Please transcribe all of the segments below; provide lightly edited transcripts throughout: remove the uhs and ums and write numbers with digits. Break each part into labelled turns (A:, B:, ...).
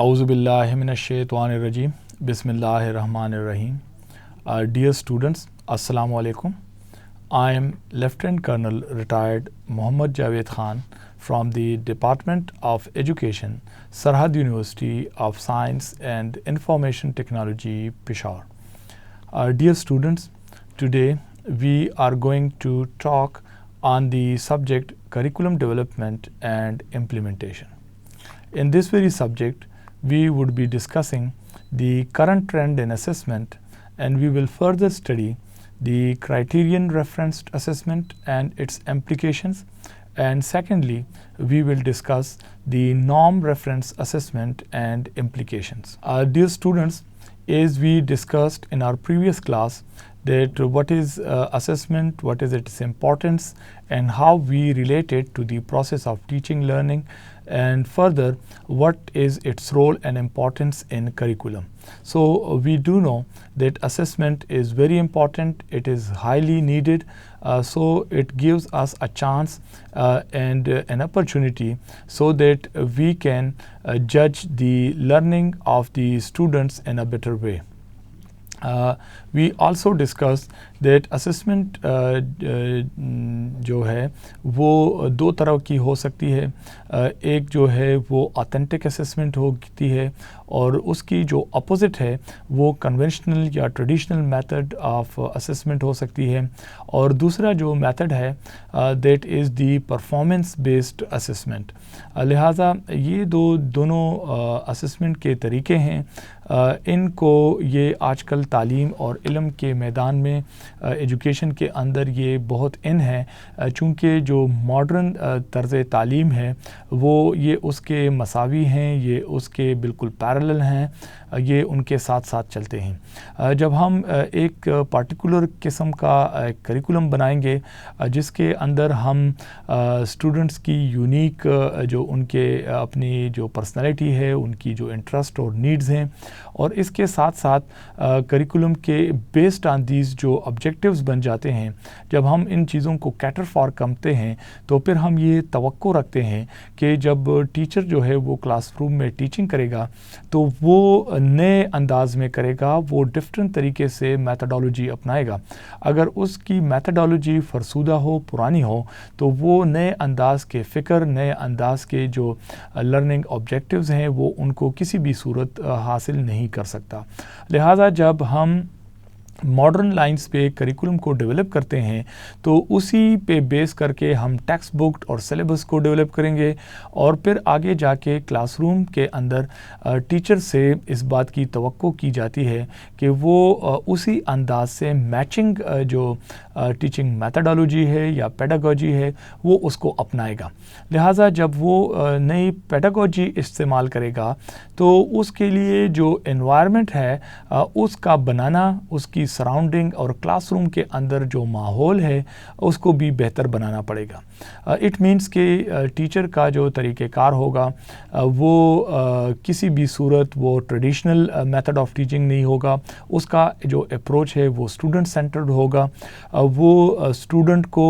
A: اعوذ باللہ من الشیطان الرجیم بسم اللہ الرحمن الرحیم. Dear students, Assalamu alaikum. I am Lieutenant Colonel retired Mohammad Javed Khan from the Department of Education, Sarhad University of Science and Information Technology, Peshawar. Dear students, today we are going to talk on the subject curriculum development and implementation. In this very subject, we would be discussing the current trend in assessment, and we will further study the criterion referenced assessment and its implications. And secondly, we will discuss the norm reference assessment and implications. Dear students, as we discussed in our previous class, that what is assessment, what is its importance, and how we relate it to the process of teaching, learning, and further what is its role and importance in curriculum. So we do know that assessment is very important, it is highly needed, so it gives us a chance and an opportunity so that we can judge the learning of the students in a better way. We also discussed that assessment जो है वो दो तरह की हो सकती है. एक जो है वो ऑथेंटिक असेसमेंट होती है और उसकी जो अपोजिट है वो कन्वेंशनल या ट्रेडिशनल मेथड ऑफ असेसमेंट हो सकती है. और दूसरा जो मेथड है that is the performance based assessment. लिहाजा ये दोनों असेसमेंट के तरीके हैं. इनको ये आजकल तालीम और इल्म के मैदान में एजुकेशन के अंदर ये बहुत इन है, चूँकि जो मॉडर्न तर्ज़ तालीम है वो ये उसके मसावी हैं, ये उसके बिल्कुल पैरेलल हैं, ये उनके साथ साथ चलते हैं. जब हम एक पार्टिकुलर किस्म का करिकुलम बनाएंगे जिसके अंदर हम स्टूडेंट्स की यूनिक जो उनके अपनी जो पर्सनालिटी है, उनकी जो इंटरेस्ट और नीड्स हैं, और इसके साथ साथ करिकुलम के बेस्ड ऑन दीज जो ऑब्जेक्टिव्स बन जाते हैं, जब हम इन चीज़ों को कैटर फॉर करते हैं तो फिर हम ये तवक्को रखते हैं कि जब टीचर जो है वो क्लासरूम में टीचिंग करेगा तो वो नए अंदाज में करेगा, वो डिफरेंट तरीके से मेथडोलॉजी अपनाएगा. अगर उसकी मेथडोलॉजी फरसूदा हो, पुरानी हो, तो वो नए अंदाज के फ़िक्र, नए अंदाज के जो लर्निंग ऑब्जेक्टिव्स हैं वो उनको किसी भी सूरत हासिल नहीं कर सकता. लिहाजा जब हम मॉडर्न लाइंस पे करिकुलम को डेवलप करते हैं तो उसी पे बेस करके हम टेक्स्ट बुक और सिलेबस को डेवलप करेंगे और फिर आगे जाके क्लासरूम के अंदर टीचर से इस बात की तवक्को की जाती है कि वो उसी अंदाज से मैचिंग जो टीचिंग मेथडोलॉजी है या पेडागोजी है वो उसको अपनाएगा. लिहाजा जब वो नई पेडागोजी इस्तेमाल करेगा तो उसके लिए जो एनवायरनमेंट है उसका बनाना, उसकी सराउंडिंग और क्लासरूम के अंदर जो माहौल है उसको भी बेहतर बनाना पड़ेगा. इट मीन्स कि टीचर का जो तरीक़ेकार होगा वो किसी भी सूरत वो ट्रेडिशनल मेथड ऑफ टीचिंग नहीं होगा. उसका जो अप्रोच है वो स्टूडेंट सेंटर्ड होगा. वो स्टूडेंट को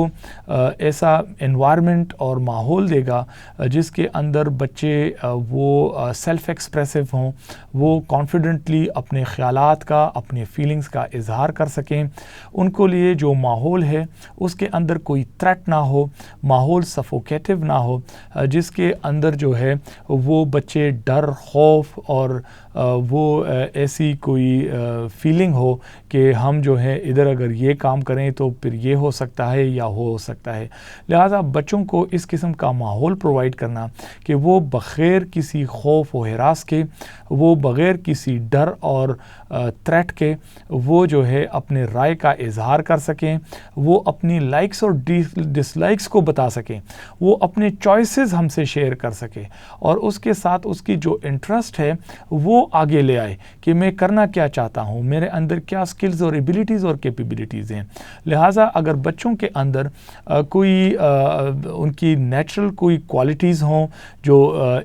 A: ऐसा एनवायरनमेंट और माहौल देगा जिसके अंदर बच्चे वो सेल्फ एक्सप्रेसिव हों, वो कॉन्फिडेंटली अपने ख़यालात का, अपने फीलिंग्स का इजहार कर सकें. उनको लिए जो माहौल है उसके अंदर कोई थ्रेट ना हो, माहौल सफोकेटिव ना हो, जिसके अंदर जो है वो बच्चे डर, खौफ और वो ऐसी कोई फीलिंग हो कि हम जो है इधर अगर ये काम करें तो फिर ये हो सकता है या हो सकता है. लिहाजा बच्चों को इस किस्म का माहौल प्रोवाइड करना कि वो बग़ैर किसी खौफ व हिरास के, वो बग़ैर किसी डर और थ्रेट के वो जो है अपने राय का इजहार कर सकें, वो अपनी लाइक्स और डिसलाइक्स को बता सकें, वो अपने चॉइसेस हमसे शेयर कर सके और उसके साथ उसकी जो इंटरेस्ट है वो आगे ले आए कि मैं करना क्या चाहता हूँ, मेरे अंदर क्या स्किल اسکلز اور ایبلٹیز اور کیپیبلٹیز ہیں. لہٰذا اگر بچوں کے اندر کوئی ان کی نیچرل کوئی کوالٹیز ہوں جو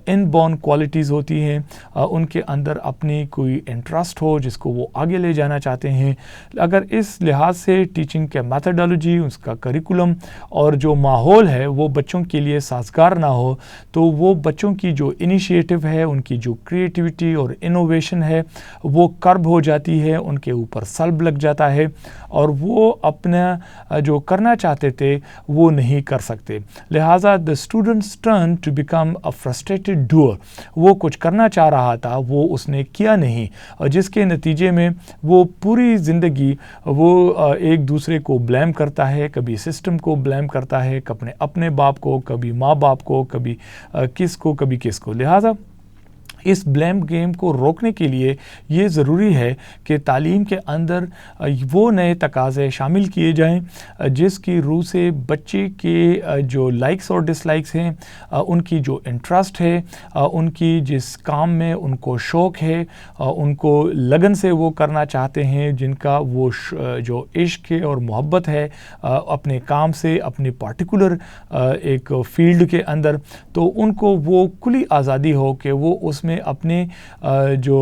A: ان بورن کوالٹیز ہوتی ہیں, ان کے اندر اپنی کوئی انٹرسٹ ہو جس کو وہ آگے لے جانا چاہتے ہیں, اگر اس لحاظ سے ٹیچنگ کے میتھڈالوجی, اس کا کریکولم اور جو ماحول ہے وہ بچوں کے لیے سازگار نہ ہو, تو وہ بچوں کی جو انیشیٹو ہے, ان کی جو کریٹیوٹی اور انوویشن ہے وہ کرب ہو جاتی ہے, ان کے اوپر سلب لگ جاتا ہے اور وہ اپنا جو کرنا چاہتے تھے وہ نہیں کر سکتے. لہٰذا the students turn to become a frustrated doer. وہ کچھ کرنا چاہ رہا تھا, وہ اس نے کیا نہیں, اور جس کے نتیجے میں وہ پوری زندگی وہ ایک دوسرے کو بلیم کرتا ہے, کبھی سسٹم کو بلیم کرتا ہے, اپنے باپ کو, کبھی ماں باپ کو, کبھی کس کو, کبھی کس کو. لہٰذا اس بلیم گیم کو روکنے کے لیے یہ ضروری ہے کہ تعلیم کے اندر وہ نئے تقاضے شامل کیے جائیں جس کی روح سے بچے کے جو لائکس اور ڈس لائکس ہیں, ان کی جو انٹرسٹ ہے, ان کی جس کام میں ان کو شوق ہے, ان کو لگن سے وہ کرنا چاہتے ہیں, جن کا وہ جو عشق ہے اور محبت ہے اپنے کام سے, اپنی پارٹیکولر ایک فیلڈ کے اندر, تو ان کو وہ کھلی آزادی ہو کہ وہ اس میں اپنے جو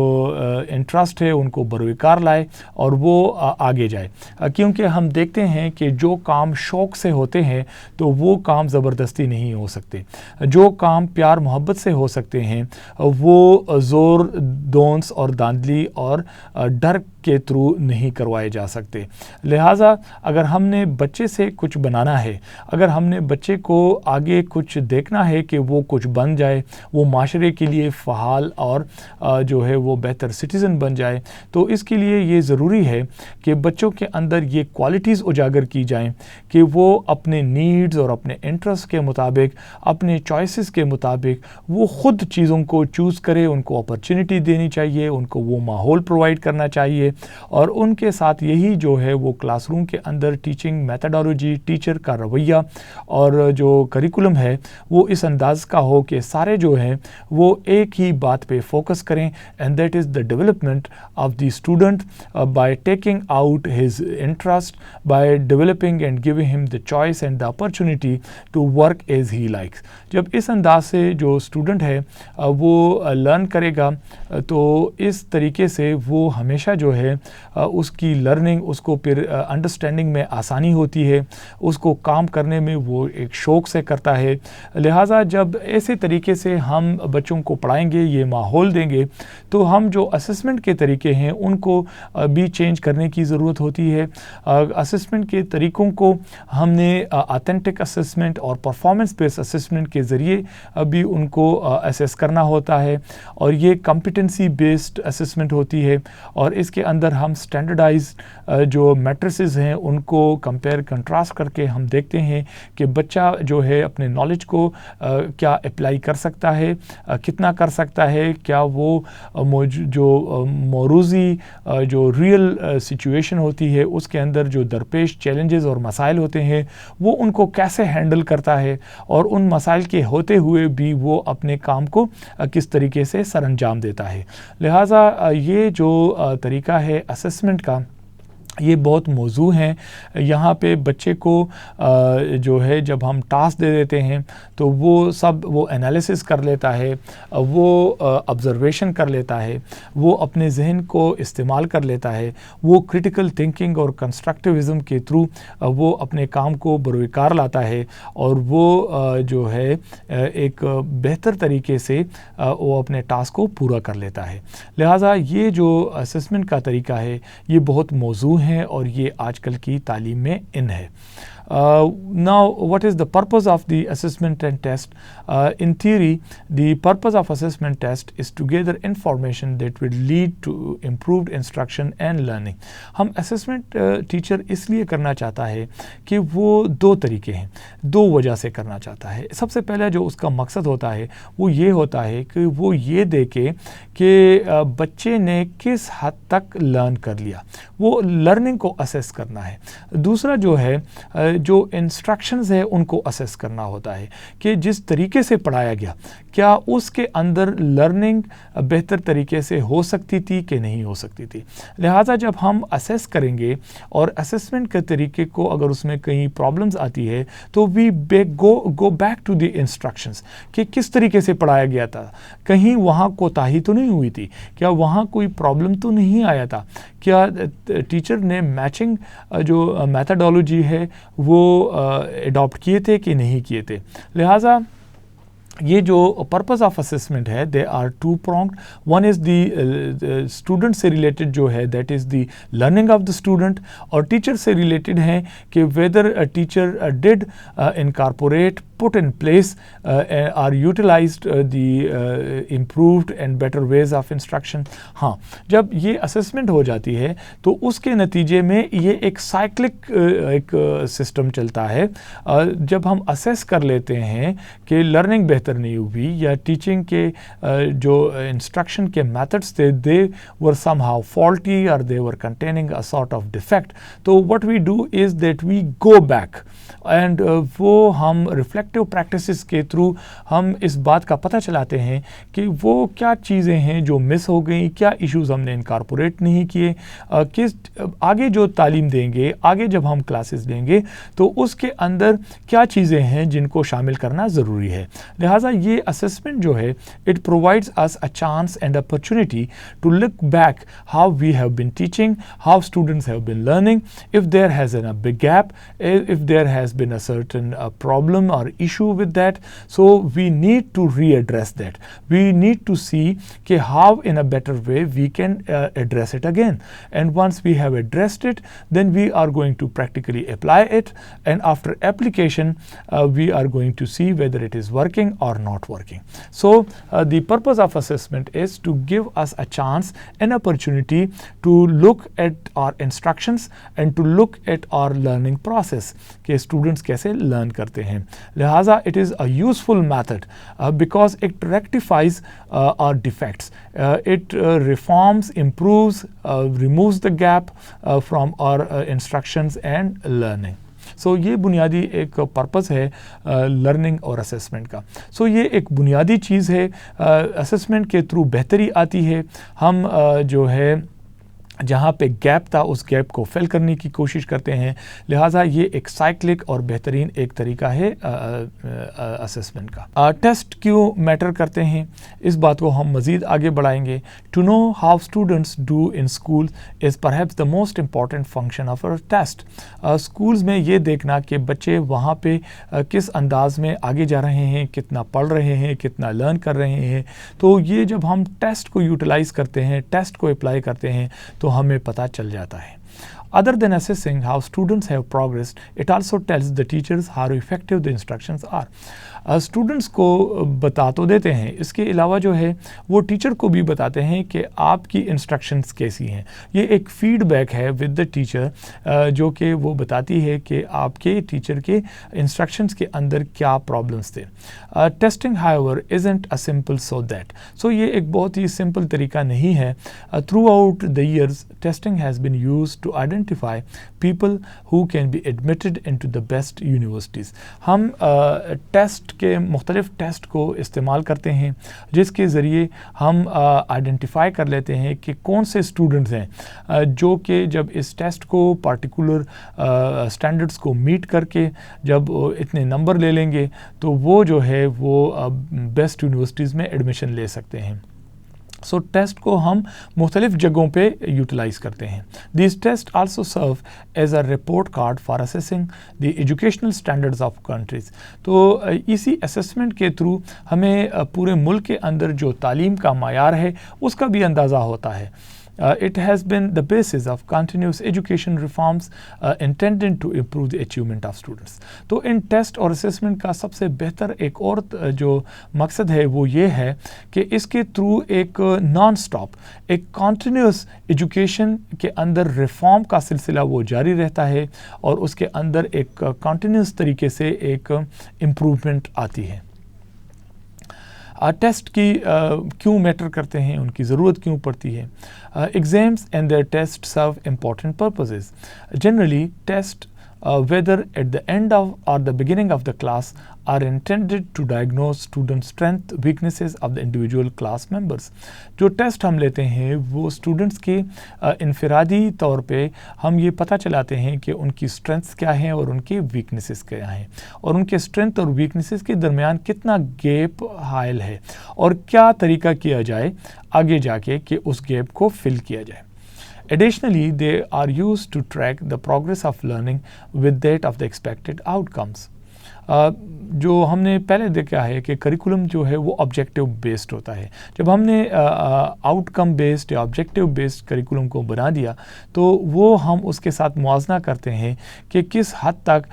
A: انٹرسٹ ہے ان کو بروکار لائے اور وہ آگے جائے. کیونکہ ہم دیکھتے ہیں کہ جو کام شوق سے ہوتے ہیں تو وہ کام زبردستی نہیں ہو سکتے, جو کام پیار محبت سے ہو سکتے ہیں وہ زور دونس اور داندلی اور ڈر کے تھرو نہیں کروائے جا سکتے. لہٰذا اگر ہم نے بچے سے کچھ بنانا ہے, اگر ہم نے بچے کو آگے کچھ دیکھنا ہے کہ وہ کچھ بن جائے, وہ معاشرے کے لیے فعال اور جو ہے وہ بہتر سٹیزن بن جائے, تو اس کے لیے یہ ضروری ہے کہ بچوں کے اندر یہ کوالٹیز اجاگر کی جائیں کہ وہ اپنے نیڈز اور اپنے انٹرسٹ کے مطابق, اپنے چوائسز کے مطابق وہ خود چیزوں کو چوز کرے, ان کو اپرچونٹی دینی چاہیے, ان کو وہ ماحول پرووائڈ کرنا چاہیے, اور ان کے ساتھ یہی جو ہے وہ کلاس روم کے اندر ٹیچنگ میتھڈالوجی, ٹیچر کا رویہ اور جو کریکولم ہے وہ اس انداز کا ہو کہ سارے جو ہیں وہ ایک ہی بات پہ فوکس کریں, and that is the development of the student by taking out his interest, by developing and giving him the choice and the opportunity to work as he likes. جب اس انداز سے جو اسٹوڈنٹ ہے وہ لرن کرے گا تو اس طریقے سے وہ ہمیشہ جو ہے اس کی لرننگ, اس کو پھر انڈرسٹینڈنگ میں آسانی ہوتی ہے, اس کو کام کرنے میں وہ ایک شوق سے کرتا ہے. لہٰذا جب ایسے طریقے سے ہم بچوں کو پڑھائیں گے, یہ ماحول دیں گے, تو ہم جو اسسمنٹ کے طریقے ہیں ان کو بھی چینج کرنے کی ضرورت ہوتی ہے. اسسمنٹ کے طریقوں کو ہم نے آتھینٹک اسسمنٹ اور پرفارمنس بیس اسسمنٹ کے ذریعے بھی ان کو اسیس کرنا ہوتا ہے, اور یہ کمپیٹنسی بیسڈ اسسمنٹ ہوتی ہے, اور اس کے اندر ہم اسٹینڈرڈائزڈ جو میٹرسز ہیں ان کو کمپیئر کنٹراسٹ کر کے ہم دیکھتے ہیں کہ بچہ جو ہے اپنے نالج کو کیا اپلائی کر سکتا ہے, کتنا کر سکتا ہے, کیا وہ جو موروثی جو ریئل سچویشن ہوتی ہے اس کے اندر جو درپیش چیلنجز اور مسائل ہوتے ہیں وہ ان کو کیسے ہینڈل کرتا ہے, اور ان مسائل کے ہوتے ہوئے بھی وہ اپنے کام کو کس طریقے سے سر انجام دیتا ہے. لہٰذا یہ جو طریقہ ہے اسسمنٹ کا یہ بہت موضوع ہیں. یہاں پہ بچے کو جو ہے جب ہم ٹاسک دے دیتے ہیں تو وہ انالیسس کر لیتا ہے, وہ آبزرویشن کر لیتا ہے, وہ اپنے ذہن کو استعمال کر لیتا ہے, وہ کرٹیکل تھنکنگ اور کنسٹرکٹیوزم کے تھرو وہ اپنے کام کو بروکار لاتا ہے, اور وہ جو ہے ایک بہتر طریقے سے وہ اپنے ٹاسک کو پورا کر لیتا ہے. لہٰذا یہ جو اسسمنٹ کا طریقہ ہے یہ بہت موضوع ہیں اور یہ آج کل کی تعلیم میں ان ہے. Now, what is the purpose of the assessment and test? In theory, the purpose of assessment test is to gather information that will lead to improved instruction and learning. ہم assessment ٹیچر اس لیے کرنا چاہتا ہے کہ وہ دو طریقے ہیں, دو وجہ سے کرنا چاہتا ہے. سب سے پہلے جو اس کا مقصد ہوتا ہے وہ یہ ہوتا ہے کہ وہ یہ دیکھے کہ بچے نے کس حد تک لرن کر لیا, وہ لرننگ کو اسیس کرنا ہے. دوسرا جو ہے جو انسٹرکشنز ہے ان کو اسیس کرنا ہوتا ہے کہ جس طریقے سے پڑھایا گیا کیا اس کے اندر لرننگ بہتر طریقے سے ہو سکتی تھی کہ نہیں ہو سکتی تھی. لہٰذا جب ہم اسیس کریں گے اور اسیسمنٹ کے طریقے کو اگر اس میں کہیں پرابلمز آتی ہے تو we go back to the instructions کہ کس طریقے سے پڑھایا گیا تھا, کہیں وہاں کوتاہی تو نہیں ہوئی تھی, کیا وہاں کوئی پرابلم تو نہیں آیا تھا, کیا ٹیچر نے میچنگ جو میتھڈالوجی ہے وہ اڈاپٹ کیے تھے کہ نہیں کیے تھے. لہٰذا یہ جو پرپز آف اسسمنٹ ہے they are two pronged. One is the student سے ریلیٹڈ جو ہے that is the learning of the student, اور ٹیچر سے ریلیٹڈ ہیں کہ whether teacher did incorporate put in place or utilized the improved and better ways of instruction. ہاں جب یہ اسسمنٹ ہو جاتی ہے تو اس کے نتیجے میں یہ ایک سائیکلک ایک سسٹم چلتا ہے. جب ہم اسیس کر لیتے ہیں کہ لرننگ بہتر نہیں ہوئی یا ٹیچنگ کے جو انسٹرکشن کے میتھڈس تھے they were somehow faulty or they were containing a sort of defect, تو what we do is that we go back and وہ ہم ریفلیکٹیو پریکٹسز کے تھرو ہم اس بات کا پتہ چلاتے ہیں کہ وہ کیا چیزیں ہیں جو مس ہو گئیں, کیا ایشوز ہم نے انکارپوریٹ نہیں کیے, کس آگے جو تعلیم دیں گے, آگے جب ہم کلاسز دیں گے تو اس کے اندر کیا چیزیں ہیں جن کو شامل کرنا ضروری ہے. لہٰذا یہ اسسمنٹ جو ہے it provides us a chance and opportunity to look back how we have been teaching, how students have been learning, if there has been a big gap, if there has been a certain problem or issue with that, so we need to readdress that. We need to see कि how in a better way we can address it again, and once we have addressed it then we are going to practically apply it, and after application we are going to see whether it is working or not working. So the purpose of assessment is to give us a chance, an opportunity to look at our instructions and to look at our learning process کہ students کیسے learn کرتے ہیں. لہٰذا it is a useful method because it rectifies our defects, it reforms, improves, removes the gap from our instructions and learning. So یہ بنیادی ایک purpose ہے learning اور اسسمنٹ کا. سو یہ ایک بنیادی چیز ہے, اسسمنٹ کے تھرو بہتری آتی ہے. ہم جو ہے جہاں پہ گیپ تھا اس گیپ کو فل کرنے کی کوشش کرتے ہیں. لہٰذا یہ ایک سائیکلک اور بہترین ایک طریقہ ہے اسسمنٹ کا. ٹیسٹ کیوں میٹر کرتے ہیں اس بات کو ہم مزید آگے بڑھائیں گے. To know how students do in school is perhaps the most important function of test. Schools میں یہ دیکھنا کہ بچے وہاں پہ کس انداز میں آگے جا رہے ہیں, کتنا پڑھ رہے ہیں, کتنا لرن کر رہے ہیں, تو یہ جب ہم ٹیسٹ کو یوٹیلائز کرتے ہیں, ٹیسٹ کو اپلائی کرتے ہیں تو ہمیں پتہ چل جاتا ہے. Other than assessing how students have progressed, it also tells the teachers how effective the instructions are. Students کو بتا تو دیتے ہیں, اس کے علاوہ جو ہے وہ ٹیچر کو بھی بتاتے ہیں کہ آپ کی انسٹرکشنز کیسی ہیں. یہ ایک فیڈ بیک ہے ود دا ٹیچر جو کہ وہ بتاتی ہے کہ آپ کے ٹیچر کے انسٹرکشنز کے اندر کیا پرابلمس تھے. Testing however isn't a simple so that. So یہ ایک بہت ہی سمپل طریقہ نہیں ہے. Throughout the years testing has been used to identify people who can be admitted into the best universities. ہم ٹیسٹ کے مختلف ٹیسٹ کو استعمال کرتے ہیں جس کے ذریعے ہم آئیڈینٹیفائی کر لیتے ہیں کہ کون سے اسٹوڈنٹس ہیں جو کہ جب اس ٹیسٹ کو پارٹیکولر اسٹینڈرڈس کو میٹ کر کے جب اتنے نمبر لے لیں گے تو وہ جو ہے وہ بیسٹ یونیورسٹیز میں ایڈمیشن لے سکتے ہیں. سو ٹیسٹ کو ہم مختلف جگہوں پہ یوٹیلائز کرتے ہیں. These test also serve as a report card for assessing the educational standards of countries. تو اسی اسیسمنٹ کے تھرو ہمیں پورے ملک کے اندر جو تعلیم کا معیار ہے اس کا بھی اندازہ ہوتا ہے. It has been the basis of continuous education reforms intended to improve the achievement of students. تو ان ٹیسٹ اور اسیسمنٹ کا سب سے بہتر ایک اور جو مقصد ہے وہ یہ ہے کہ اس کے تھرو ایک نان سٹاپ ایک کنٹینیوس ایجوکیشن کے اندر ریفارم کا سلسلہ وہ جاری رہتا ہے اور اس کے اندر ایک کنٹینیوس طریقے سے ایک امپروومنٹ آتی ہے. ٹیسٹ کی کیوں میٹر کرتے ہیں, ان کی ضرورت کیوں پڑتی ہے. Exams and their test serve important purposes. Generally test whether at the end of or the beginning of the class, are intended to diagnose student strength, weaknesses of the individual class members. जो test हम लेते हैं वो students के इनफरादी तौर पे हम ये पता चलाते हैं कि उनकी स्ट्रेंथ्स क्या हैं और उनके वीकनेसेस क्या हैं, और उनके स्ट्रेंथ और वीकनेसेस के दरमियान कितना गैप हायल है और क्या तरीका किया जाए आगे जाके कि उस गैप को फिल किया जाए. Additionally, they are used to track the progress of learning with that of the expected outcomes. जो हमने पहले देखा है कि करिकुलम जो है वो ऑब्जेक्टिव बेस्ड होता है. जब हमने आउटकम बेस्ड या ऑब्जेक्टिव बेस्ड करिकुलम को बना दिया तो वो हम उसके साथ मुआजना करते हैं कि किस हद तक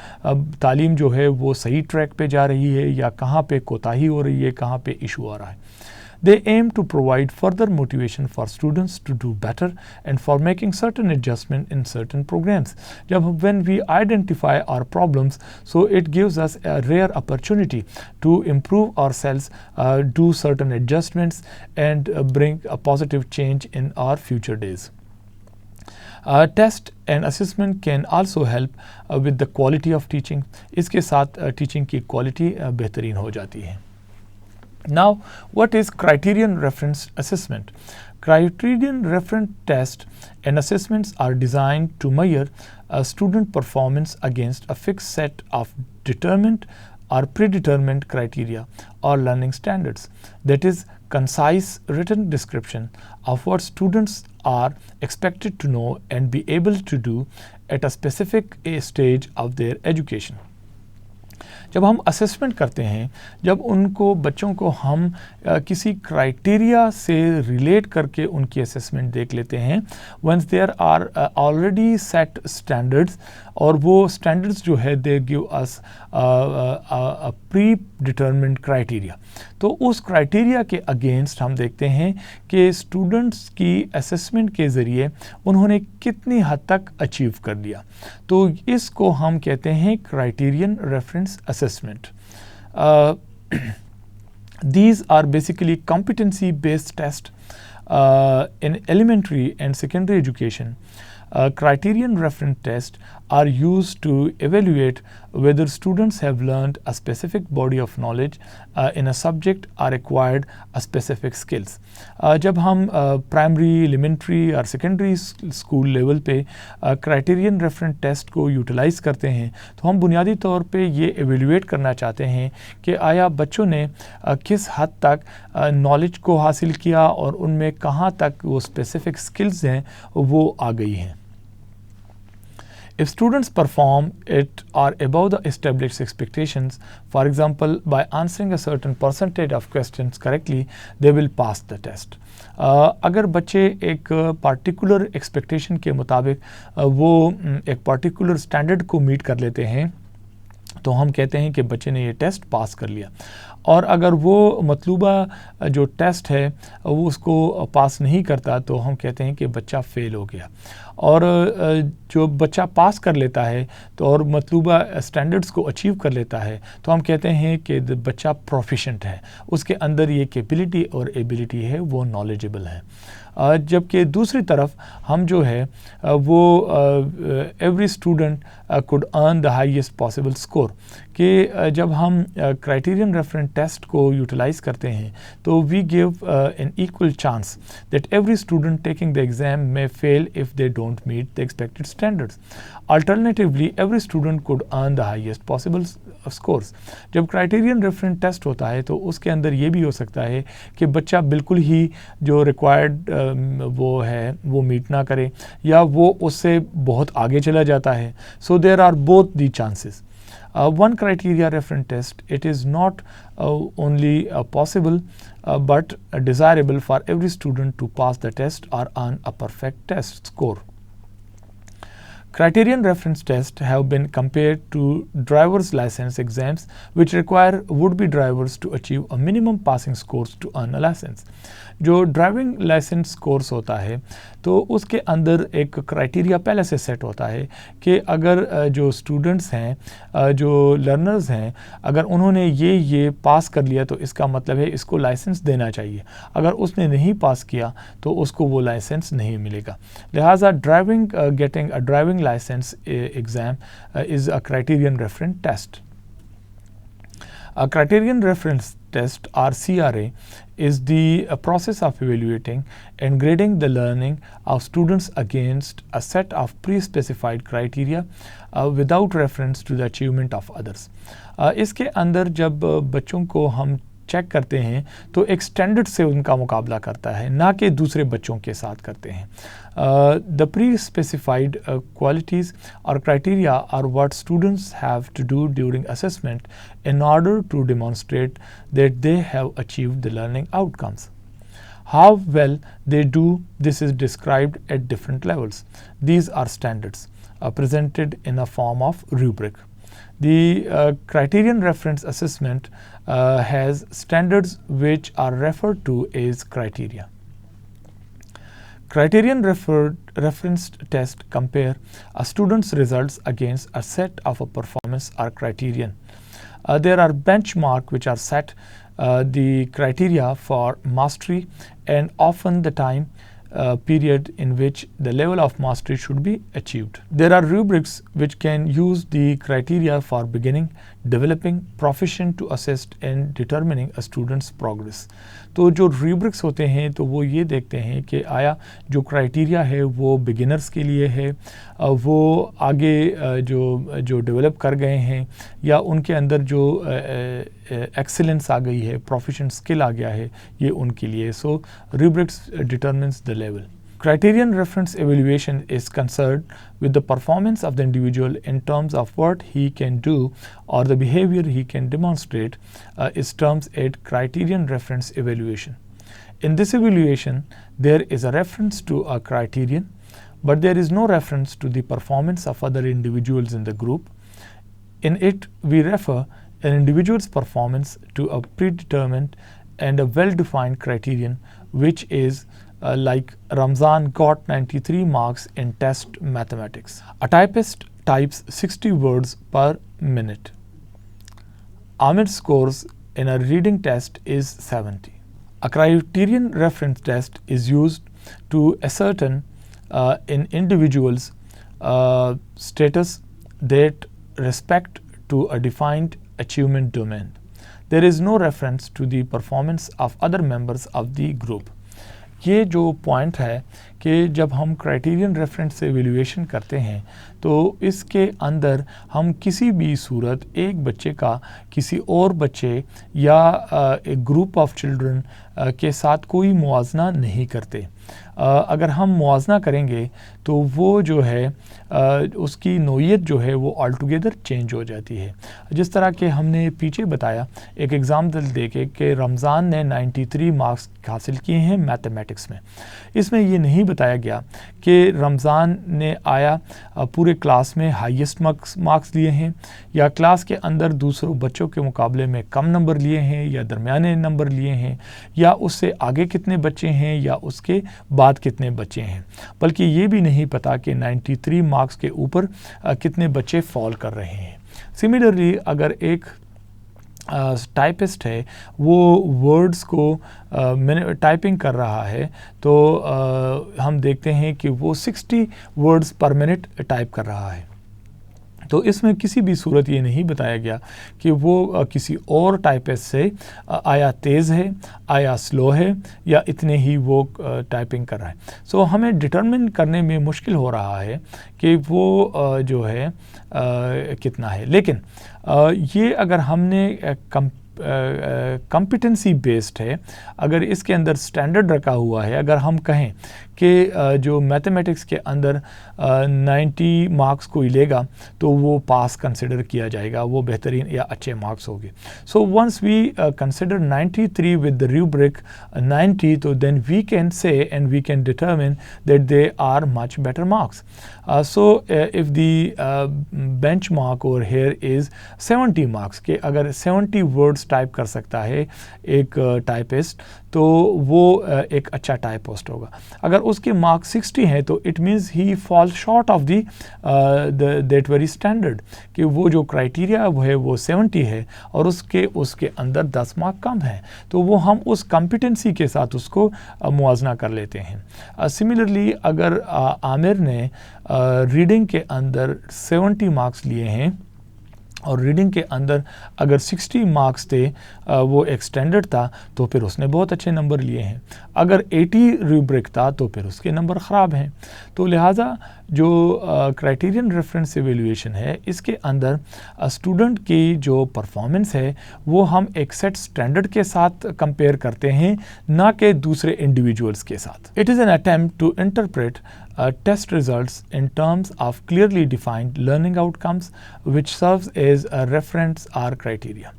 A: तालीम जो है वो सही ट्रैक पे जा रही है या कहाँ पे कोताही हो रही है, कहाँ पे इशू आ रहा है. They aim to provide further motivation for students to do better and for making certain adjustment in certain programs. When we identify our problems, so it gives us a rare opportunity to improve ourselves, do certain adjustments and bring a positive change in our future days. Test and assessment can also help with the quality of teaching. इसके साथ teaching की quality बेहतरीन हो जाती है. Now, what is criterion reference assessment? Criterion reference tests and assessments are designed to measure a student performance against a fixed set of determined or predetermined criteria or learning standards. That is, concise written description of what students are expected to know and be able to do at a specific stage of their education. जब हम assessment करते हैं, जब उनको बच्चों को हम किसी क्राइटेरिया से रिलेट करके उनकी असेसमेंट देख लेते हैं, once there are already set standards, और वो स्टैंडर्ड्स जो है they give us predetermined criteria, तो उस क्राइटेरिया के अगेंस्ट हम देखते हैं कि स्टूडेंट्स की असेसमेंट के ज़रिए उन्होंने कितनी हद तक अचीव कर लिया. तो इसको हम कहते हैं criterion reference assessment. These are basically competency based tests in elementary and secondary education. Criterion reference tests are used to evaluate whether students have learned a specific body of knowledge in a subject or acquired a specific skills. जब हम primary, elementary और secondary school level पे criterion reference test को utilise करते हैं तो हम बुनियादी तौर पे ये एवेल्यूएट करना चाहते हैं कि आया बच्चों ने किस हद तक नॉलेज को हासिल किया और उनमें कहाँ तक वो स्पेसिफिक स्किल्स हैं वो आ गई हैं. If students perform at or above the established expectations, for example, by answering a certain percentage of questions correctly, they will pass the test. अगर बच्चे एक particular expectation के मुताबिक वो एक particular standard को meet कर लेते हैं तो हम कहते हैं कि बच्चे ने ये टेस्ट पास कर लिया. और अगर वो मतलूबा जो टेस्ट है वो उसको पास नहीं करता तो हम कहते हैं कि बच्चा फ़ेल हो गया. और जो बच्चा पास कर लेता है तो और मतलूबा स्टैंडर्ड्स को अचीव कर लेता है तो हम कहते हैं कि बच्चा प्रोफिशेंट है, उसके अंदर ये कैपेबिलिटी और एबिलिटी है, वो नॉलेजेबल है. जबकि दूसरी तरफ हम जो है वो every student could earn the highest possible score, कि जब हम क्राइटेरियन रेफरेंस टेस्ट को यूटिलाइज़ करते हैं तो we give an equal chance that every student taking the exam may fail if they don't meet the expected standards. Alternatively every student could earn the highest possible scores. जब criterion reference test होता है तो उसके अंदर ये भी हो सकता है कि बच्चा बिल्कुल ही जो रिक्वायर्ड वो है वो मीट ना करे या वो उससे बहुत आगे चला जाता है. So there are both the chances. One criteria reference test, it is not only possible but desirable for every student to pass the test or earn a perfect test score. Criterion reference tests have been compared to driver's license exams which require would-be drivers to achieve a minimum passing scores to earn a license. जो driving licence course होता है तो उसके अंदर एक criteria पहले से set होता है कि अगर जो स्टूडेंट्स हैं, जो लर्नर्स हैं, अगर उन्होंने ये पास कर लिया तो इसका मतलब है इसको लाइसेंस देना चाहिए. अगर उसने नहीं पास किया तो उसको वो लाइसेंस नहीं मिलेगा. लिहाजा getting a driving license exam is a criterion reference test. A criterion reference test, or CRA, is the process of evaluating and grading the learning of students against a set of pre-specified criteria without reference to the achievement of others. इसके अंदर जब बच्चों को हम check करते हैं तो एक स्टैंडर्ड से उनका मुकाबला करता है, ना कि दूसरे बच्चों के साथ करते हैं. The pre-specified qualities or criteria are what students have to do during assessment in order to demonstrate that they have achieved the learning outcomes. How well they do this is described at different levels. These are standards presented in a form of rubric. The criterion reference assessment has standards which are referred to as criteria. Criterion reference test compare a student's results against a set of a performance or criterion. There are benchmarks which are set, the criteria for mastery, and often the time period in which the level of mastery should be achieved. There are rubrics which can use the criteria for beginning, developing, proficient to assess and determining a student's progress. तो जो rubrics होते हैं तो वो ये देखते हैं कि आया जो criteria है वो beginners के लिए है, वो आगे जो develop कर गए हैं या उनके अंदर जो excellence आ गई है, proficient skill आ गया है, ये उनके लिए. So rubrics determines the level. Criterion reference evaluation is concerned with the performance of the individual in terms of what he can do or the behavior he can demonstrate is termed as criterion reference evaluation. In this evaluation, there is a reference to a criterion, but there is no reference to the performance of other individuals in the group. In it, we refer an individual's performance to a predetermined and a well-defined criterion, which is like Ramzan got 93 marks in test mathematics. A typist types 60 words per minute. Amir's scores in a reading test is 70. A criterion reference test is used to ascertain in individuals' status that respect to a defined achievement domain. There is no reference to the performance of other members of the group. ये जो point है कि जब हम criterion reference से evaluation करते हैं तो इसके अंदर हम किसी भी सूरत एक बच्चे का किसी और बच्चे या एक ग्रुप ऑफ चिल्ड्रन के साथ कोई मुआजना नहीं करते. अगर हम मुआजना करेंगे तो वो जो है उसकी नोयत जो है वो ऑल टुगेदर चेंज हो जाती है. जिस तरह के हमने पीछे बताया एक एग्ज़ाम्पल देके कि रमज़ान ने 93 मार्क्स हासिल किए हैं मैथमेटिक्स में. इसमें ये नहीं बताया गया कि रमज़ान ने आया पूरे क्लास में हाईएस्ट मार्क्स लिए हैं या क्लास के अंदर दूसरों बच्चों के मुकाबले में कम नंबर लिए हैं या दरमियाने नंबर लिए हैं या उससे आगे कितने बच्चे हैं या उसके बाद कितने बच्चे हैं, बल्कि ये भी नहीं पता कि 93 मार्क्स के ऊपर कितने बच्चे फॉल कर रहे हैं. सिमिलरली अगर एक टाइपिस्ट है वो वर्ड्स को टाइपिंग कर रहा है तो हम देखते हैं कि वो 60 वर्ड्स पर मिनट टाइप कर रहा है. तो इसमें किसी भी सूरत ये नहीं बताया गया कि वो किसी और टाइपिस्ट से आया तेज़ है, आया स्लो है या इतने ही वो टाइपिंग कर रहा है. सो हमें डिटरमिन करने में मुश्किल हो रहा है कि वो जो है कितना है. लेकिन ये अगर हमने कॉम्पिटेंसी बेस्ड है, अगर इसके अंदर स्टैंडर्ड रखा हुआ है, अगर हम कहें कि जो मैथमेटिक्स के अंदर 90 मार्क्स कोई लेगा तो वो पास कंसिडर किया जाएगा, वो बेहतरीन या अच्छे मार्क्स होंगे. So once we consider 93 with the rubric 90 तो then we can say and we can determine that they are much better marks. So if the benchmark over here is 70 marks के अगर 70 words type कर सकता है एक typist तो वो एक अच्छा टाइपिस्ट होगा. अगर उसके मार्क्स 60 हैं तो it means he fall short of that very standard, कि वो जो क्राइटेरिया है वो 70 है और उसके अंदर 10 मार्क कम है, तो वो हम उस कॉम्पिटेंसी के साथ उसको मुआवजा कर लेते हैं। सिमिलरली अगर आमिर ने रीडिंग के अंदर 70 मार्क्स लिए हैं और रीडिंग के अंदर अगर 60 मार्क्स थे, वो एक स्टैंडर्ड था, तो फिर उसने बहुत अच्छे नंबर लिए हैं। अगर 80 रूब्रिक था तो फिर उसके नंबर ख़राब हैं। तो लिहाजा जो क्राइटेरियन रेफरेंस एवेल्यूएशन है, इसके अंदर स्टूडेंट की जो परफॉर्मेंस है वो हम एक सेट स्टैंडर्ड के साथ कंपेयर करते हैं, ना कि दूसरे इंडिविजुअल्स के साथ। It is an attempt to interpret test results in terms of clearly defined learning outcomes which serves as a reference or criteria।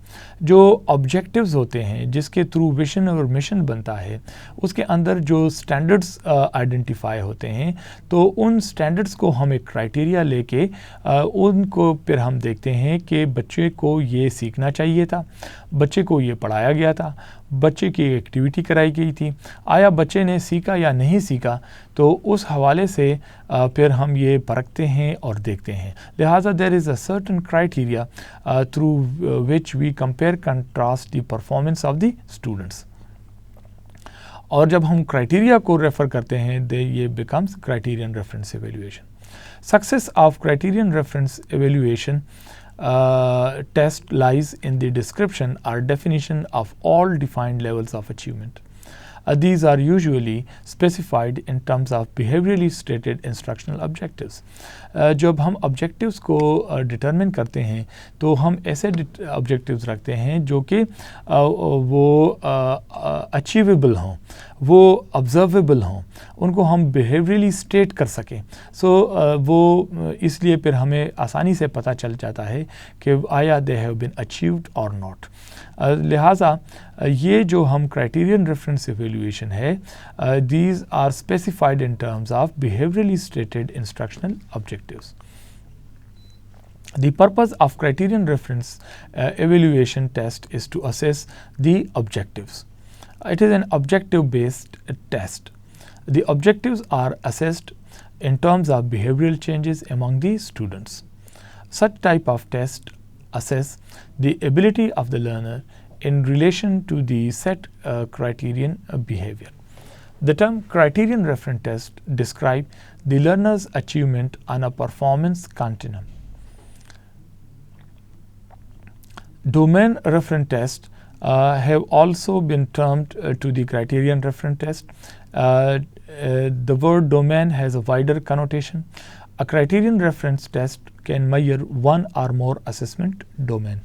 A: जो ऑब्जेक्टिव्स होते हैं जिसके थ्रू विजन और मिशन बनता है, उसके अंदर जो स्टैंडर्ड्स आइडेंटिफाई होते हैं, तो उन स्टैंडर्ड्स को हम एक क्राइटेरिया लेके उनको फिर हम देखते हैं कि बच्चे को ये सीखना चाहिए था, बच्चे को ये पढ़ाया गया था, बच्चे की एक्टिविटी कराई गई थी, आया बच्चे ने सीखा या नहीं सीखा, तो उस हवाले से फिर हम ये परखते हैं और देखते हैं। लिहाजा there is a certain criteria through which we compare contrast the performance of the students. और जब हम क्राइटेरिया को रेफ़र करते हैं, ये becomes criterion reference evaluation. Success of criterion reference evaluation test lies in the description or definition of all defined levels of achievement. These are usually specified in terms of behaviorally stated instructional objectives. जब हम objectives को determine करते हैं तो हम ऐसे objectives रखते हैं जो कि वो achievable हों, वो observable हों, उनको हम behaviorally state कर सकें। वो इसलिए फिर हमें आसानी से पता चल जाता है कि आया they have been achieved or not। लिहाजा ये जो हम क्राइटेरियन रेफरेंस एवेल्यूएशन है, these are specified in terms of behaviorally stated instructional objectives. The purpose of criterion reference evaluation test is to assess the objectives. It is an objective based test. The objectives are assessed in terms of behavioral changes among the students. Such type of test assess the ability of the learner in relation to the set criterion behavior. The term criterion reference test describe the learner's achievement on a performance continuum. Domain reference test have also been termed to the criterion reference test. The word domain has a wider connotation. A criterion reference test can measure one or more assessment domain.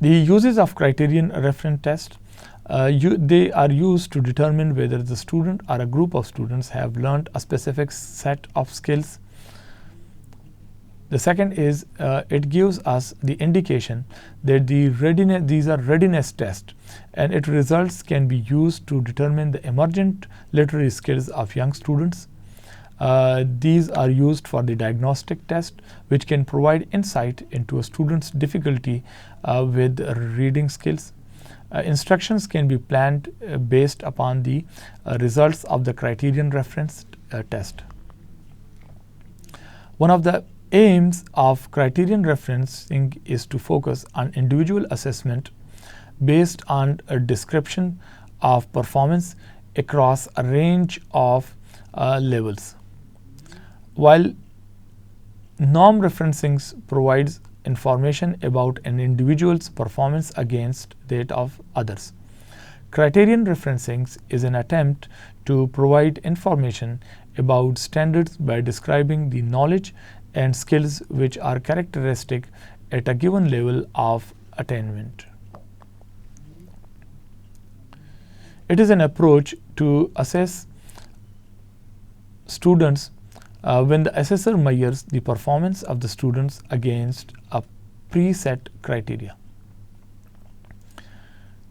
A: The uses of criterion reference test, they are used to determine whether the student or a group of students have learned a specific set of skills. The second is it gives us the indication that these are readiness tests, and its results can be used to determine the emergent literary skills of young students. These are used for the diagnostic test, which can provide insight into a student's difficulty with reading skills. Instructions can be planned based upon the results of the criterion reference test. One of the aims of criterion referencing is to focus on individual assessment based on a description of performance across a range of levels. While norm referencing provides information about an individual's performance against that of others, criterion referencing is an attempt to provide information about standards by describing the knowledge and skills which are characteristic at a given level of attainment. It is an approach to assess students when the assessor measures the performance of the students against a preset criteria.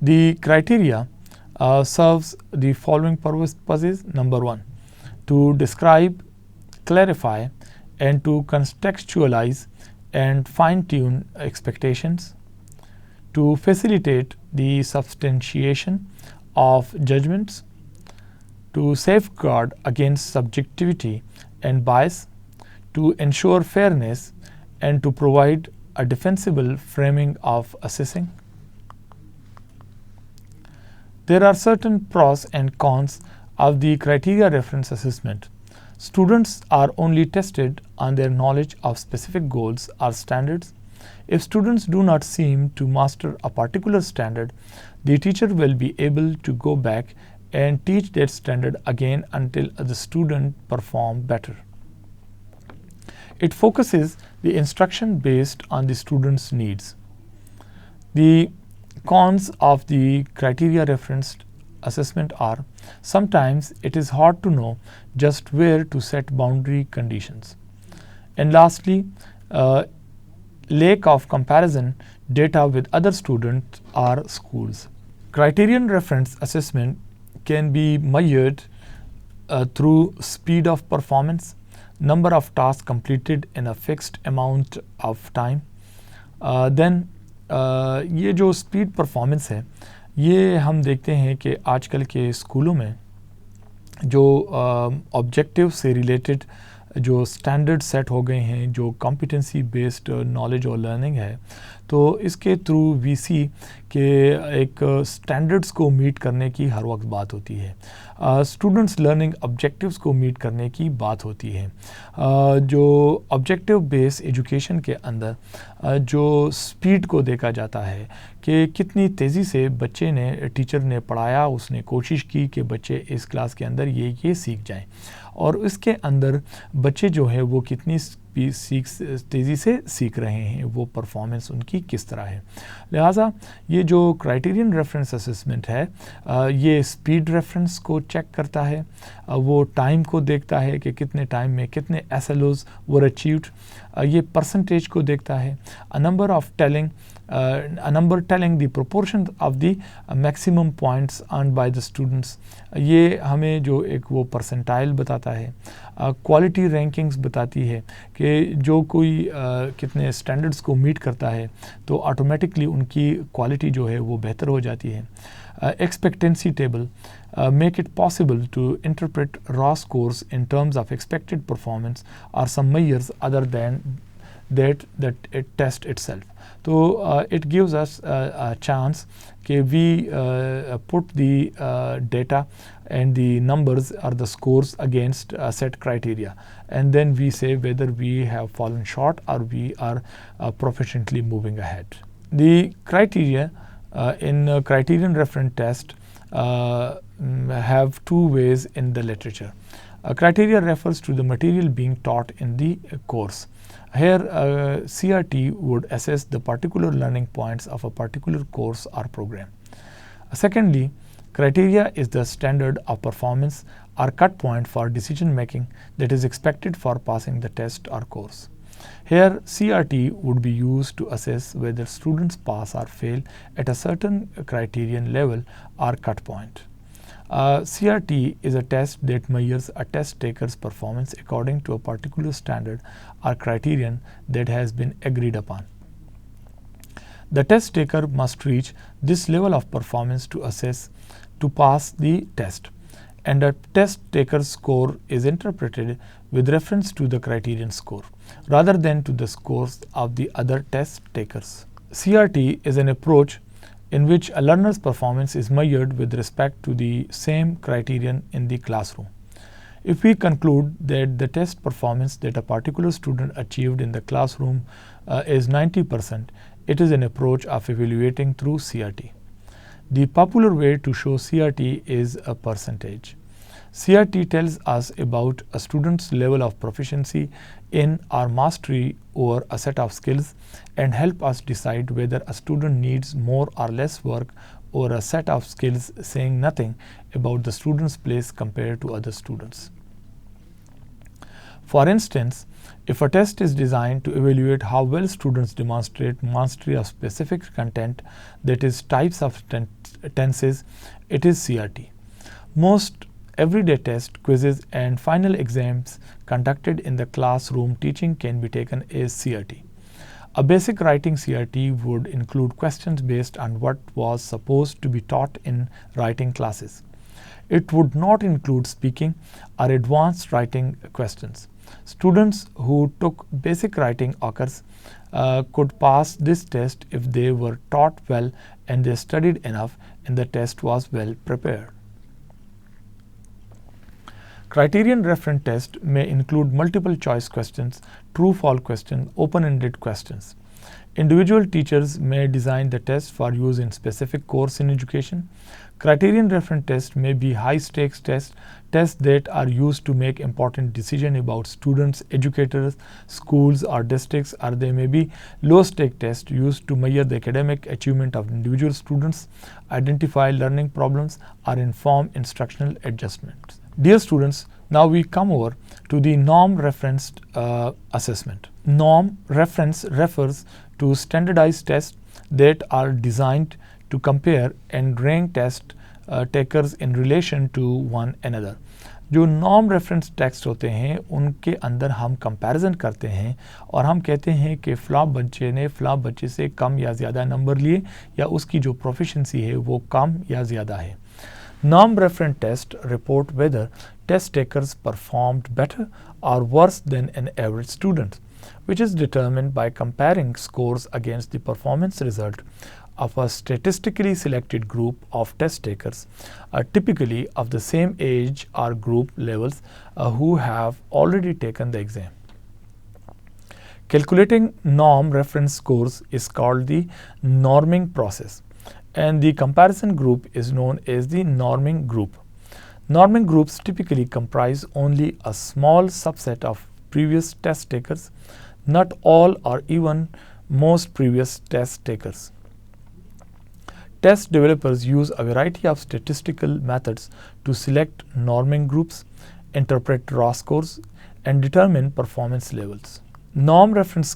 A: The criteria serves the following purposes. Number one, to describe, clarify, and to contextualize and fine-tune expectations, to facilitate the substantiation of judgments, to safeguard against subjectivity and bias, to ensure fairness, and to provide a defensible framing of assessing. There are certain pros and cons of the criteria reference assessment. Students are only tested on their knowledge of specific goals or standards. If students do not seem to master a particular standard, the teacher will be able to go back and teach that standard again until the student performs better. It focuses the instruction based on the student's needs. The cons of the criteria referenced assessment are sometimes it is hard to know just where to set boundary conditions. And lastly, lack of comparison data with other students or schools. Criterion reference assessment can be measured through speed of performance, number of tasks completed in a fixed amount of time. Then ये जो speed performance है ये हम देखते हैं कि आजकल के स्कूलों में जो ऑब्जेक्टिव से रिलेटेड जो स्टैंडर्ड सेट हो गए हैं, जो कॉम्पिटेंसी बेस्ड नॉलेज और लर्निंग है, तो इसके थ्रू वी सी के एक स्टैंडर्ड्स को मीट करने की हर वक्त बात होती है, स्टूडेंट्स लर्निंग ऑब्जेक्टिव्स को मीट करने की बात होती है. जो ऑब्जेक्टिव बेस्ड एजुकेशन के अंदर जो स्पीड को देखा जाता है कि कितनी तेज़ी से बच्चे ने टीचर ने पढ़ाया, उसने कोशिश की कि बच्चे इस क्लास के अंदर ये सीख जाएं, और इसके अंदर बच्चे जो है वो कितनी तेज़ी से सीख रहे हैं, वो परफॉर्मेंस उनकी किस तरह है. लिहाजा ये जो क्राइटेरियन रेफरेंस असेसमेंट है ये स्पीड रेफरेंस को चेक करता है, वो टाइम को देखता है कि कितने टाइम में कितने SLOs वर अचीव्ड, ये परसेंटेज को देखता है, a number telling the proportion of the maximum points earned by the students, ये हमें जो एक वो परसेंटाइल बताता है. क्वालिटी रैंकिंग्स बताती है कि जो कोई कितने स्टैंडर्ड्स को मीट करता है तो ऑटोमेटिकली उनकी क्वालिटी जो है वो बेहतर हो जाती है. Expectancy table make it possible to interpret raw scores in terms of expected performance or some measures other than that test itself. So it gives us a chance कि we put the data and the numbers or the scores against a set criteria, and then we say whether we have fallen short or we are proficiently moving ahead. The criteria in criterion reference test have two ways in the literature. Criteria refers to the material being taught in the course. Here CRT would assess the particular learning points of a particular course or program. Secondly, criteria is the standard of performance or cut point for decision making that is expected for passing the test or course. Here CRT would be used to assess whether students pass or fail at a certain criterion level or cut point. CRT is a test that measures a test taker's performance according to a particular standard or criterion that has been agreed upon. The test taker must reach this level of performance to pass the test, and a test taker's score is interpreted with reference to the criterion score rather than to the scores of the other test takers. CRT is an approach in which a learner's performance is measured with respect to the same criterion in the classroom. If we conclude that the test performance that a particular student achieved in the classroom is 90%, it is an approach of evaluating through CRT. The popular way to show CRT is a percentage. CRT tells us about a student's level of proficiency in or mastery over a set of skills and help us decide whether a student needs more or less work over a set of skills, saying nothing about the student's place compared to other students. For instance, if a test is designed to evaluate how well students demonstrate mastery of specific content, that is types of tenses, it is CRT. Most everyday tests, quizzes and final exams conducted in the classroom teaching can be taken as CRT. A basic writing CRT would include questions based on what was supposed to be taught in writing classes. It would not include speaking or advanced writing questions. Students who took basic writing occurs could pass this test if they were taught well and they studied enough and the test was well prepared. Criterion reference test may include multiple choice questions, true-false questions, open-ended questions. Individual teachers may design the test for use in specific course in education. Criterion reference test may be high-stakes tests that are used to make important decisions about students, educators, schools or districts, or they may be low-stake tests used to measure the academic achievement of individual students, identify learning problems, or inform instructional adjustments. Dear students, now we come over to the norm referenced assessment. Norm reference refers to standardized tests that are designed to compare and rank test takers in relation to one another. जो norm reference text होते हैं उनके अंदर हम comparison करते हैं और हम कहते हैं कि फ़लाँ बच्चे ने फ़लाँ बच्चे से कम या ज़्यादा नंबर लिए या उसकी जो प्रोफिशिएंसी है वो कम या ज़्यादा है. Norm reference tests report whether test takers performed better or worse than an average student, which is determined by comparing scores against the performance result of a statistically selected group of test takers, typically of the same age or group levels, who have already taken the exam. Calculating norm reference scores is called the norming process, and the comparison group is known as the norming group. Norming groups typically comprise only a small subset of previous test takers, not all or even most previous test takers. Test developers use a variety of statistical methods to select norming groups, interpret raw scores, and determine performance levels. Norm reference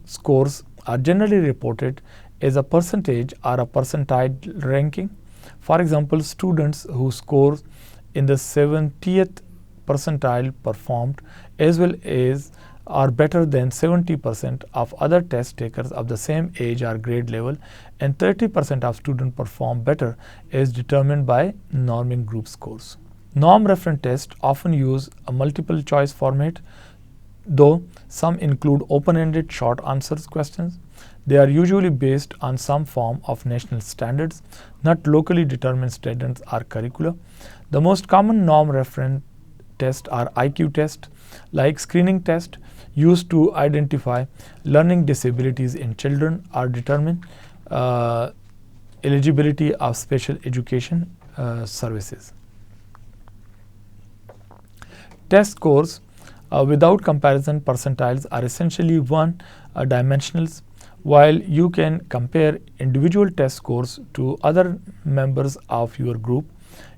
A: scores are generally reported as a percentage or a percentile ranking. For example, students who score in the 70th percentile performed as well as are better than 70% of other test takers of the same age or grade level, and 30% of students perform better as determined by norming group scores. Norm reference tests often use a multiple choice format, though some include open-ended short answers questions. They are usually based on some form of national standards, not locally determined standards or curricula. The most common norm reference tests are IQ tests, like screening tests used to identify learning disabilities in children or determine eligibility of special education services. Test scores without comparison percentiles are essentially one-dimensional. While you can compare individual test scores to other members of your group,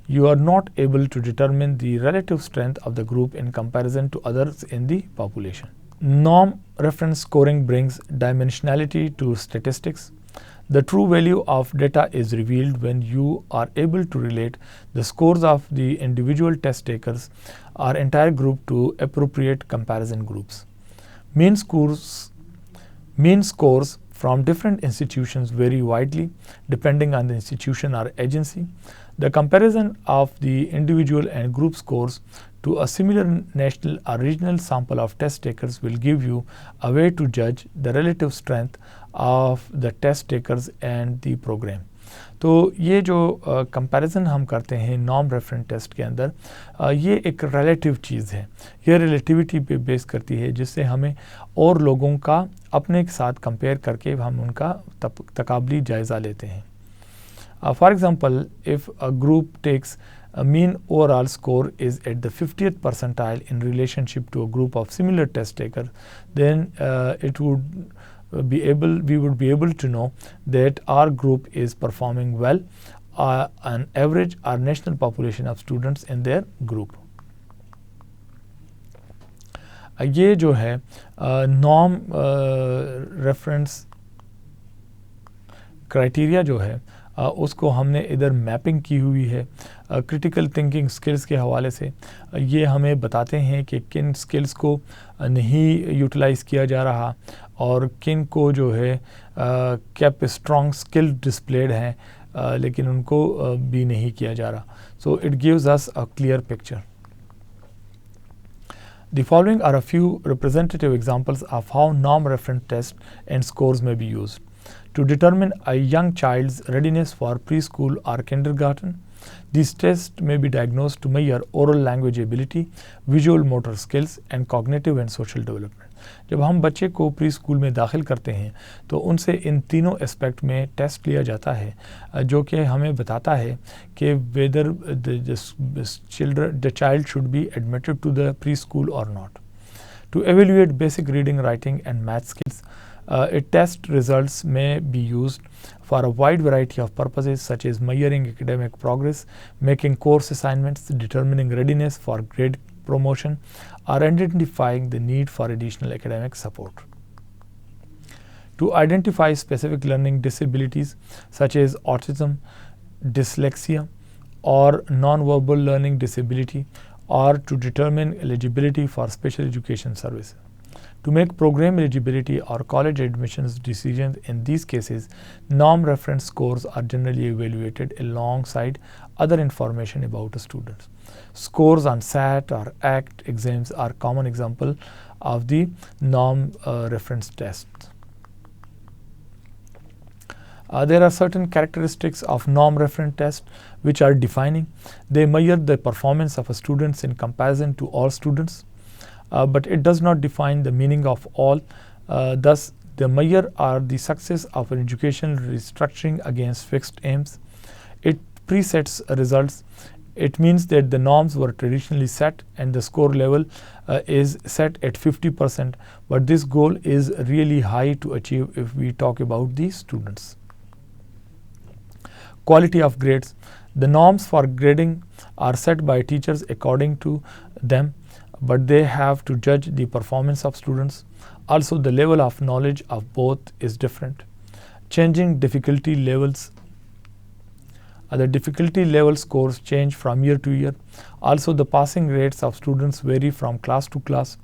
A: you are not able to determine the relative strength of the group in comparison to others in the population. Norm reference scoring brings dimensionality to statistics. The true value of data is revealed when you are able to relate the scores of the individual test takers or entire group to appropriate comparison groups. Mean scores from different institutions vary widely depending on the institution or agency. The comparison of the individual and group scores to a similar national or regional sample of test takers will give you a way to judge the relative strength of the test takers and the program. तो ये जो comparison हम करते हैं norm reference test के अंदर, ये एक रिलेटिव चीज़ है. ये रिलेटिविटी पे बेस करती है जिससे हमें और लोगों का अपने के साथ कंपेयर करके हम उनका तकाबली जायज़ा लेते हैं. For example, if a group takes a mean overall score is at the 50th percentile in relationship to a group of similar test takers, then we would be able to know that our group is performing well on average our national population of students in their group. ये जो है norm reference criteria जो है उसको हमने इधर mapping की हुई है क्रिटिकल थिंकिंग स्किल्स के हवाले से. ये हमें बताते हैं कि किन स्किल्स को नहीं यूटिलाइज़ किया जा रहा और किन को जो है क्या स्ट्रॉन्ग स्किल डिस्प्लेड हैं लेकिन उनको भी नहीं किया जा रहा. So it gives us a clear picture. The following are a few representative examples of how norm-reference tests and scores may be used. To determine a young child's readiness for preschool or kindergarten, these tests may be diagnosed to measure oral language ability, visual motor skills, and cognitive and social development. जब हम बच्चे को pre school में दाखिल करते हैं तो उनसे इन तीनों एस्पेक्ट में टेस्ट लिया जाता है जो कि हमें बताता है कि whether the child should be admitted to the pre school और not. To evaluate basic reading, writing and math skills, test results may be used for a wide variety of purposes such as measuring academic progress, making course assignments, determining readiness for grade promotion, or identifying the need for additional academic support. To identify specific learning disabilities such as autism, dyslexia, or non-verbal learning disability, or to determine eligibility for special education services. To make program eligibility or college admissions decisions in these cases, norm reference scores are generally evaluated alongside other information about a student. Scores on SAT or ACT exams are common example of the norm reference tests. There are certain characteristics of norm reference tests which are defining. They measure the performance of a student in comparison to all students. But it does not define the meaning of all. Thus, the measure are the success of an educational restructuring against fixed aims. It presets results. It means that the norms were traditionally set and the score level is set at 50%, but this goal is really high to achieve if we talk about the students. Quality of grades. The norms for grading are set by teachers according to them, but they have to judge the performance of students. Also, the level of knowledge of both is different. Changing difficulty levels. The difficulty level scores change from year to year. Also, the passing rates of students vary from class to class.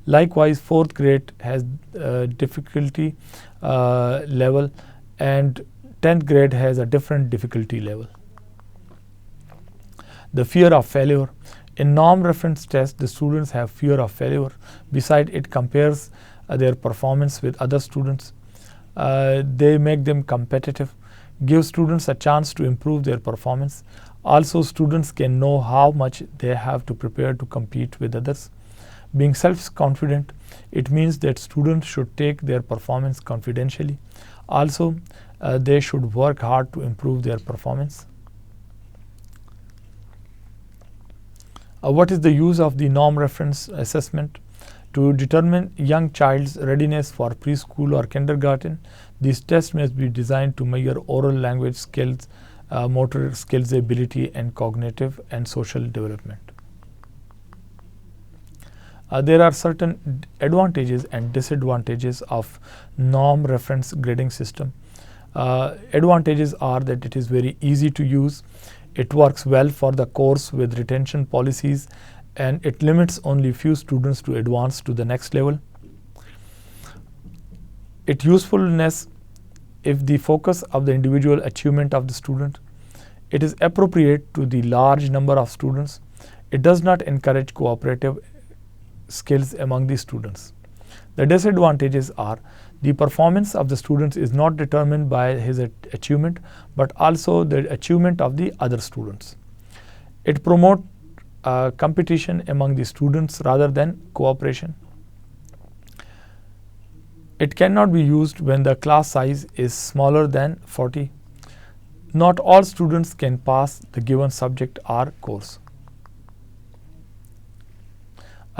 A: Likewise, 4th grade has difficulty level and 10th grade has a different difficulty level. The fear of failure. In norm reference tests, the students have fear of failure. Besides, it compares their performance with other students. They make them competitive, give students a chance to improve their performance. Also, students can know how much they have to prepare to compete with others. Being self-confident, it means that students should take their performance confidentially. Also, they should work hard to improve their performance. What is the use of the norm reference assessment? To determine young child's readiness for preschool or kindergarten, these tests must be designed to measure oral language skills, motor skills ability, and cognitive and social development. There are certain advantages and disadvantages of norm reference grading system. Advantages are that it is very easy to use. It works well for the course with retention policies, and it limits only few students to advance to the next level. Its usefulness if the focus of the individual achievement of the student. It is appropriate to the large number of students. It does not encourage cooperative skills among the students. The disadvantages are the performance of the students is not determined by his achievement, but also the achievement of the other students. It promotes competition among the students rather than cooperation. It cannot be used when the class size is smaller than 40. Not all students can pass the given subject or course.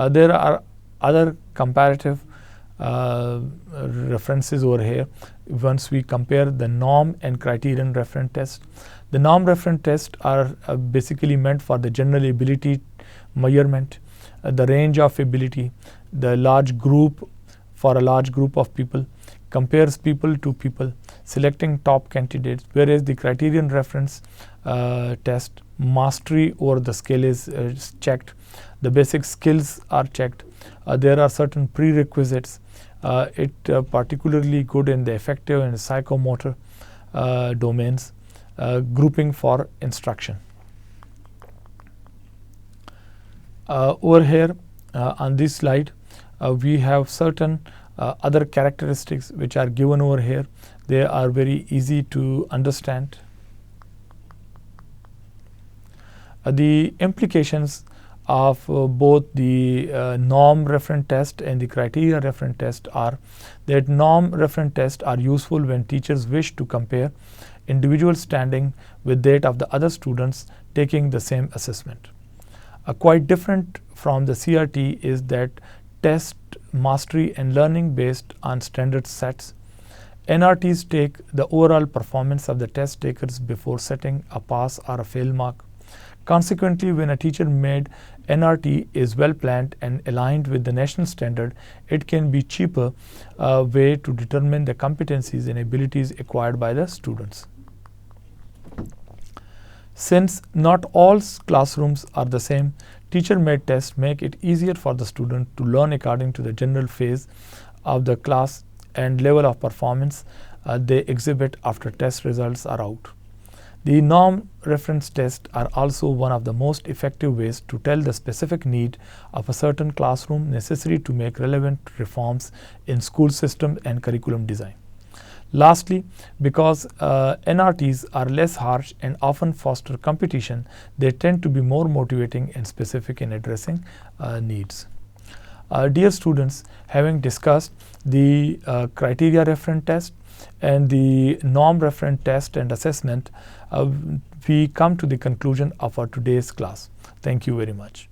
A: There are other comparative references over here. Once we compare the norm and criterion reference test, the norm reference tests are basically meant for the general ability measurement, the range of ability, the large group for a large group of people, compares people to people, selecting top candidates, whereas the criterion reference test, mastery over the skill is checked, the basic skills are checked, there are certain prerequisites. It particularly good in the affective and psychomotor domains. grouping for instruction. Over here on this slide, we have certain other characteristics which are given over here. They are very easy to understand. The implications of both the norm reference test and the criteria reference test are that norm reference tests are useful when teachers wish to compare individual standing with that of the other students taking the same assessment. Quite different from the CRT is that test mastery and learning based on standard sets. NRTs take the overall performance of the test takers before setting a pass or a fail mark. Consequently, when a teacher made NRT is well planned and aligned with the national standard, it can be cheaper way to determine the competencies and abilities acquired by the students. Since not all classrooms are the same, teacher-made tests make it easier for the student to learn according to the general phase of the class and level of performance they exhibit after test results are out. The norm reference tests are also one of the most effective ways to tell the specific need of a certain classroom necessary to make relevant reforms in school system and curriculum design. Lastly, because NRTs are less harsh and often foster competition, they tend to be more motivating and specific in addressing needs. Dear students, having discussed the criteria reference test and the norm reference test and assessment, we come to the conclusion of our today's class. Thank you very much.